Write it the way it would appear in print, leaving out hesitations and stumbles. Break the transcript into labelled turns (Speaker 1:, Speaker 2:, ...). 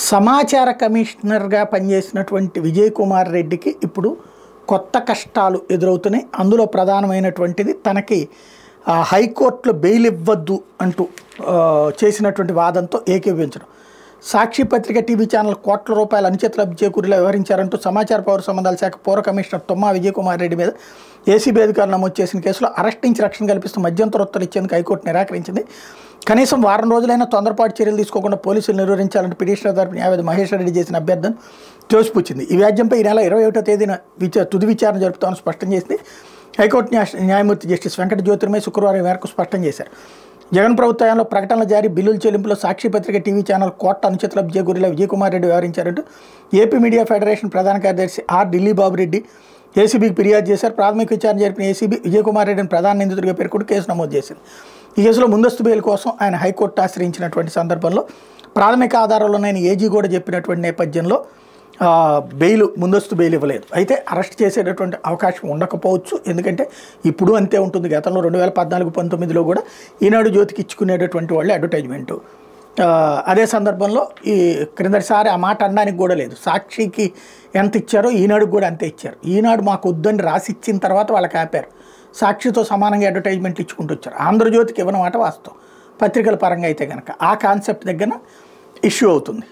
Speaker 1: సమాచార కమిషనర్గా పనిచేసినటువంటి విజయ్ కుమార్ రెడ్డికి ఇప్పుడు కొత్త కష్టాలు ఎదురవుతున్నాయి. అందులో ప్రధానమైనటువంటిది తనకి హైకోర్టులో బెయిల్ ఇవ్వద్దు అంటూ చేసినటువంటి వాదంతో ఏకీభవించడం. సాక్షి పత్రిక టీవీ ఛానల్ కోట్ల రూపాయల అనుచిత లబ్ధి చేకూరిలో వ్యవహరించారంటూ సమాచార పౌర సంబంధాల శాఖ పౌర కమిషనర్ తుమ్మా విజయ్ కుమార్ రెడ్డి మీద ఏసీబీ అధికారులు నమోదు చేసిన కేసులో అరెస్ట్ నుంచి రక్షణ కల్పిస్తూ మధ్యంతర ఉత్తర్వులు ఇచ్చేందుకు హైకోర్టు నిరాకరించింది. కనీసం వారం రోజులైనా తొందరపాటు చర్యలు తీసుకోకుండా పోలీసులు నిర్వహించాలంటే పిటిషనర్ తరపు న్యాయవాది మహేష్ రెడ్డి చేసిన అభ్యర్థన తోసిపుచ్చింది. ఈ వ్యాజ్యంపై ఈ నెల 21వ తేదీన తుది విచారణ జరుపుతామని స్పష్టం చేసింది. హైకోర్టు న్యాయమూర్తి జస్టిస్ వెంకట జ్యోతిర్మయ్ శుక్రవారం మేరకు స్పష్టం చేశారు. జగన్ ప్రభుత్వంలో ప్రకటనల జారీ, బిల్లుల చెల్లింపులో సాక్షి పత్రిక టీవీ ఛానల్ కోట్ల అనుచిత లబ్ధి చేకూరిలో విజయ్ కుమార్ రెడ్డి వ్యవహరించారంటూ ఏపీ మీడియా ఫెడరేషన్ ప్రధాన కార్యదర్శి ఆర్ ఢిల్లీ బాబు రెడ్డి ఏసీబీకి ఫిర్యాదు చేశారు. ప్రాథమిక విచారణ జరిపిన ఏసీబీ విజయ్ కుమార్ రెడ్డిని ప్రధాన నిందితుడిగా పేర్కొంటూ కేసు నమోదు చేసింది. ఈ కేసులో ముందస్తు బెయిల్ కోసం ఆయన హైకోర్టు ఆశ్రయించినటువంటి సందర్భంలో ప్రాథమిక ఆధారాల్లోనైనా ఏజీ కూడా చెప్పినటువంటి నేపథ్యంలో ముందస్తు బెయిల్ ఇవ్వలేదు. అయితే అరెస్ట్ చేసేటటువంటి అవకాశం ఉండకపోవచ్చు. ఎందుకంటే ఇప్పుడు అంతే ఉంటుంది. గతంలో 2014-19లో కూడా ఈనాడు జ్యోతికి ఇచ్చుకునేటటువంటి వాళ్ళు అడ్వర్టైజ్మెంటు. అదే సందర్భంలో ఈ క్రిందటిసారి ఆ మాట అనడానికి కూడా లేదు. సాక్షికి ఎంత ఇచ్చారో ఈనాడుకు కూడా అంతే ఇచ్చారు. ఈనాడు మాకు వద్దని రాసి ఇచ్చిన తర్వాత వాళ్ళకి ఆపారు. సాక్షితో సమానంగా అడ్వర్టైజ్మెంట్లు ఇచ్చుకుంటూ వచ్చారు. ఆంధ్రజ్యోతికి ఇవ్వనమాట వాస్తవం. పత్రికల పరంగా అయితే కనుక ఆ కాన్సెప్ట్ దగ్గర ఇష్యూ అవుతుంది.